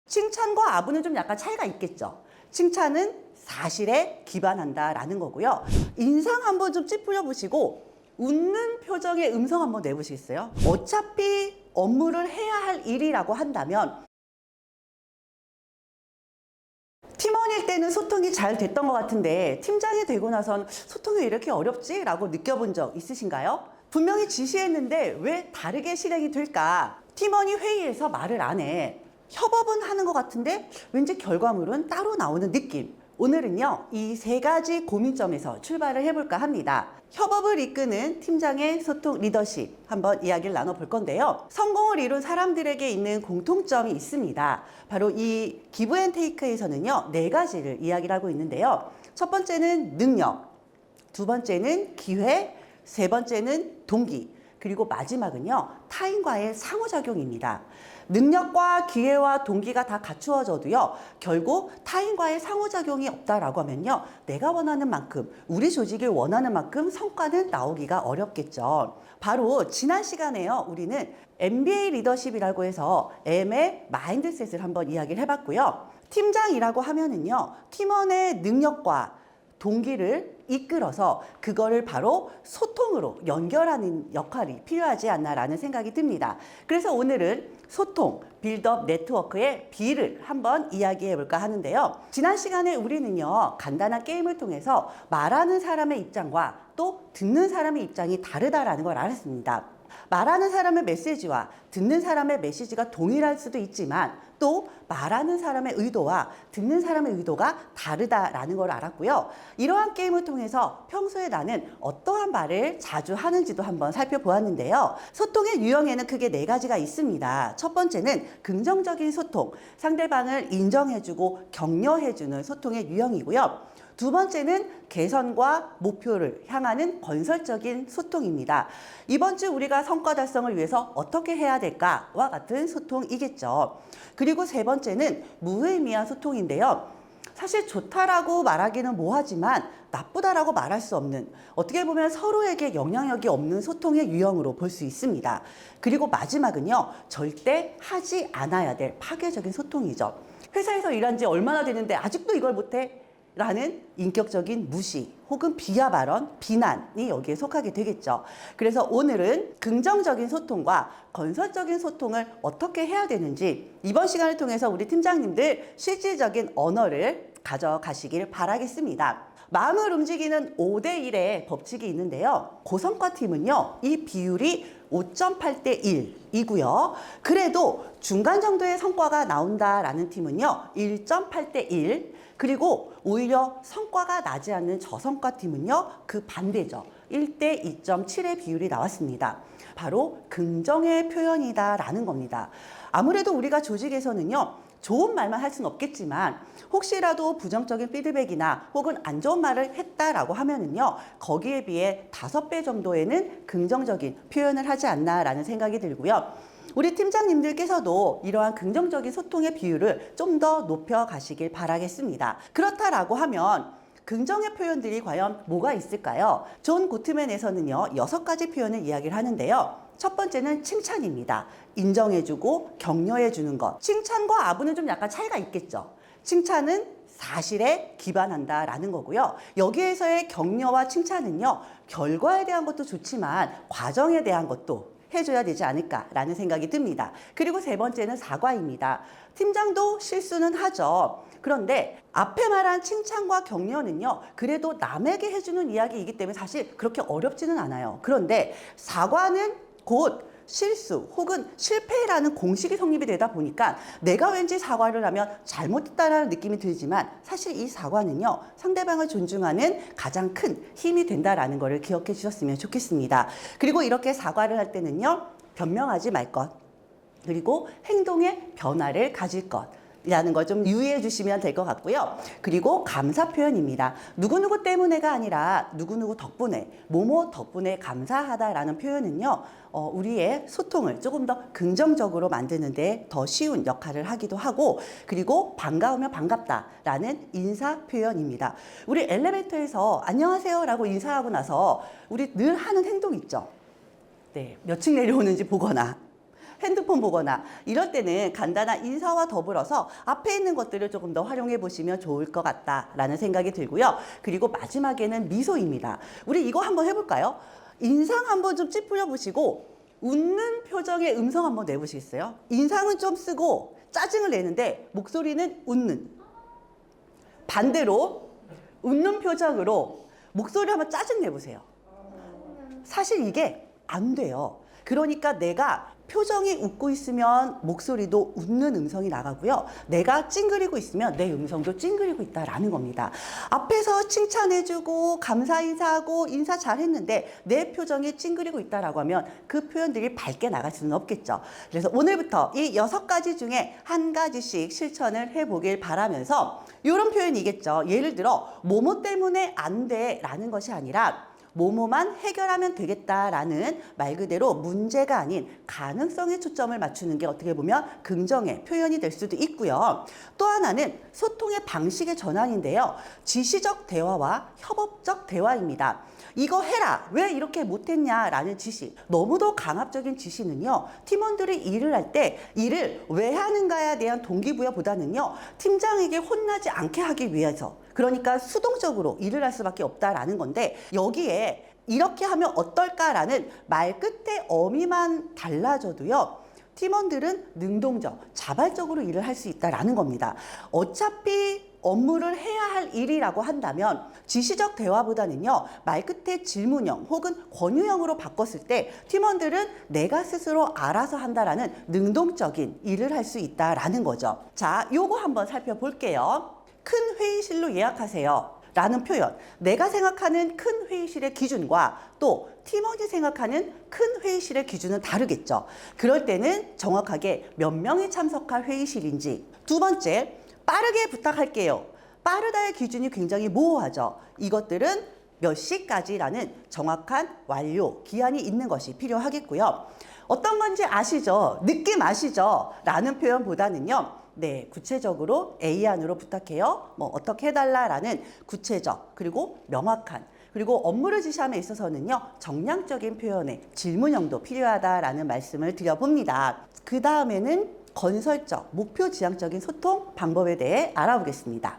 칭찬과 아부는 좀 약간 차이가 있겠죠. 칭찬은 사실에 기반한다라는 거고요. 인상 한번 좀 찌푸려 보시고 웃는 표정의 음성 한번 내보시겠어요? 어차피 업무를 해야 할 일이라고 한다면 팀원일 때는 소통이 잘 됐던 것 같은데 팀장이 되고 나선 소통이 왜 이렇게 어렵지? 라고 느껴본 적 있으신가요? 분명히 지시했는데 왜 다르게 실행이 될까? 팀원이 회의에서 말을 안 해. 협업은 하는 것 같은데 왠지 결과물은 따로 나오는 느낌. 오늘은요, 이 세 가지 고민점에서 출발을 해볼까 합니다. 협업을 이끄는 팀장의 소통 리더십 한번 이야기를 나눠볼 건데요. 성공을 이룬 사람들에게 있는 공통점이 있습니다. 바로 이 기브앤테이크에서는요, 네 가지를 이야기를 하고 있는데요. 첫 번째는 능력, 두 번째는 기회, 세 번째는 동기, 그리고 마지막은요, 타인과의 상호작용입니다. 능력과 기회와 동기가 다 갖추어져도요, 결국 타인과의 상호작용이 없다라고 하면요, 내가 원하는 만큼, 우리 조직이 원하는 만큼 성과는 나오기가 어렵겠죠. 바로 지난 시간에요, 우리는 MBA 리더십이라고 해서 M의 마인드셋을 한번 이야기를 해봤고요. 팀장이라고 하면은요, 팀원의 능력과 동기를 이끌어서 그거를 바로 소통으로 연결하는 역할이 필요하지 않나라는 생각이 듭니다. 그래서 오늘은 소통, 빌드업 네트워크의 B를 한번 이야기해 볼까 하는데요. 지난 시간에 우리는요, 간단한 게임을 통해서 말하는 사람의 입장과 또 듣는 사람의 입장이 다르다라는 걸 알았습니다. 말하는 사람의 메시지와 듣는 사람의 메시지가 동일할 수도 있지만 또 말하는 사람의 의도와 듣는 사람의 의도가 다르다라는 걸 알았고요. 이러한 게임을 통해서 평소에 나는 어떠한 말을 자주 하는지도 한번 살펴보았는데요. 소통의 유형에는 크게 네 가지가 있습니다. 첫 번째는 긍정적인 소통, 상대방을 인정해주고 격려해주는 소통의 유형이고요. 두 번째는 개선과 목표를 향하는 건설적인 소통입니다. 이번 주 우리가 성과 달성을 위해서 어떻게 해야 될까와 같은 소통이겠죠. 그리고 세 번째는 무의미한 소통인데요. 사실 좋다라고 말하기는 뭐하지만 나쁘다라고 말할 수 없는, 어떻게 보면 서로에게 영향력이 없는 소통의 유형으로 볼 수 있습니다. 그리고 마지막은요, 절대 하지 않아야 될 파괴적인 소통이죠. 회사에서 일한 지 얼마나 됐는데 아직도 이걸 못해? 라는 인격적인 무시 혹은 비하 발언, 비난이 여기에 속하게 되겠죠. 그래서 오늘은 긍정적인 소통과 건설적인 소통을 어떻게 해야 되는지 이번 시간을 통해서 우리 팀장님들 실질적인 언어를 가져가시길 바라겠습니다. 마음을 움직이는 5대1의 법칙이 있는데요. 고성과 팀은요, 이 비율이 5.8대 1이고요. 그래도 중간 정도의 성과가 나온다라는 팀은요, 1.8대 1. 그리고 오히려 성과가 나지 않는 저성과 팀은요, 그 반대죠. 1대 2.7의 비율이 나왔습니다. 바로 긍정의 표현이다라는 겁니다. 아무래도 우리가 조직에서는요, 좋은 말만 할 수는 없겠지만 혹시라도 부정적인 피드백이나 혹은 안 좋은 말을 했다라고 하면은요, 거기에 비해 5배 정도에는 긍정적인 표현을 하지 않나라는 생각이 들고요. 우리 팀장님들께서도 이러한 긍정적인 소통의 비율을 좀 더 높여 가시길 바라겠습니다. 그렇다라고 하면 긍정의 표현들이 과연 뭐가 있을까요? 존 고트맨에서는요, 6가지 표현을 이야기를 하는데요. 첫 번째는 칭찬입니다. 인정해주고 격려해주는 것. 칭찬과 아부는 좀 약간 차이가 있겠죠. 칭찬은 사실에 기반한다라는 거고요. 여기에서의 격려와 칭찬은요, 결과에 대한 것도 좋지만 과정에 대한 것도 해줘야 되지 않을까라는 생각이 듭니다. 그리고 세 번째는 사과입니다. 팀장도 실수는 하죠. 그런데 앞에 말한 칭찬과 격려는요, 그래도 남에게 해주는 이야기이기 때문에 사실 그렇게 어렵지는 않아요. 그런데 사과는 곧 실수 혹은 실패라는 공식이 성립이 되다 보니까 내가 왠지 사과를 하면 잘못했다라는 느낌이 들지만 사실 이 사과는요, 상대방을 존중하는 가장 큰 힘이 된다라는 것을 기억해 주셨으면 좋겠습니다. 그리고 이렇게 사과를 할 때는요, 변명하지 말 것, 그리고 행동의 변화를 가질 것 이라는 거 좀 유의해 주시면 될 것 같고요. 그리고 감사 표현입니다. 누구누구 때문에가 아니라 누구누구 덕분에, 뭐뭐 덕분에 감사하다라는 표현은요, 우리의 소통을 조금 더 긍정적으로 만드는 데 더 쉬운 역할을 하기도 하고, 그리고 반가우면 반갑다라는 인사 표현입니다. 우리 엘리베이터에서 안녕하세요 라고 인사하고 나서 우리 늘 하는 행동 있죠. 네, 몇 층 내려오는지 보거나, 핸드폰 보거나 이럴 때는 간단한 인사와 더불어서 앞에 있는 것들을 조금 더 활용해 보시면 좋을 것 같다라는 생각이 들고요. 그리고 마지막에는 미소입니다. 우리 이거 한번 해볼까요? 인상 한번 좀 찌푸려 보시고 웃는 표정의 음성 한번 내보시겠어요? 인상은 좀 쓰고 짜증을 내는데 목소리는 웃는. 반대로 웃는 표정으로 목소리 한번 짜증 내보세요. 사실 이게 안 돼요. 그러니까 내가 표정이 웃고 있으면 목소리도 웃는 음성이 나가고요. 내가 찡그리고 있으면 내 음성도 찡그리고 있다라는 겁니다. 앞에서 칭찬해주고 감사 인사하고 인사 잘했는데 내 표정이 찡그리고 있다라고 하면 그 표현들이 밝게 나갈 수는 없겠죠. 그래서 오늘부터 이 6가지 중에 한 가지씩 실천을 해보길 바라면서 이런 표현이겠죠. 예를 들어 뭐뭐 때문에 안 돼라는 것이 아니라 뭐뭐만 해결하면 되겠다라는 말 그대로 문제가 아닌 가능성에 초점을 맞추는 게 어떻게 보면 긍정의 표현이 될 수도 있고요. 또 하나는 소통의 방식의 전환인데요. 지시적 대화와 협업적 대화입니다. 이거 해라. 왜 이렇게 못했냐라는 지시. 너무도 강압적인 지시는요. 팀원들이 일을 할 때 일을 왜 하는가에 대한 동기부여보다는요. 팀장에게 혼나지 않게 하기 위해서 그러니까 수동적으로 일을 할 수밖에 없다라는 건데 여기에 이렇게 하면 어떨까라는 말 끝에 어미만 달라져도요. 팀원들은 능동적, 자발적으로 일을 할 수 있다라는 겁니다. 어차피 업무를 해야 할 일이라고 한다면 지시적 대화보다는요. 말 끝에 질문형 혹은 권유형으로 바꿨을 때 팀원들은 내가 스스로 알아서 한다라는 능동적인 일을 할 수 있다라는 거죠. 자, 요거 한번 살펴볼게요. 큰 회의실로 예약하세요 라는 표현. 내가 생각하는 큰 회의실의 기준과 또 팀원이 생각하는 큰 회의실의 기준은 다르겠죠. 그럴 때는 정확하게 몇 명이 참석할 회의실인지. 두 번째, 빠르게 부탁할게요. 빠르다의 기준이 굉장히 모호하죠. 이것들은 몇 시까지라는 정확한 완료 기한이 있는 것이 필요하겠고요. 어떤 건지 아시죠? 느낌 아시죠? 라는 표현보다는요. 네, 구체적으로 A안으로 부탁해요. 뭐 어떻게 해달라라는 구체적 그리고 명확한 그리고 업무를 지시함에 있어서는요. 정량적인 표현의 질문형도 필요하다라는 말씀을 드려봅니다. 그 다음에는 건설적, 목표 지향적인 소통 방법에 대해 알아보겠습니다.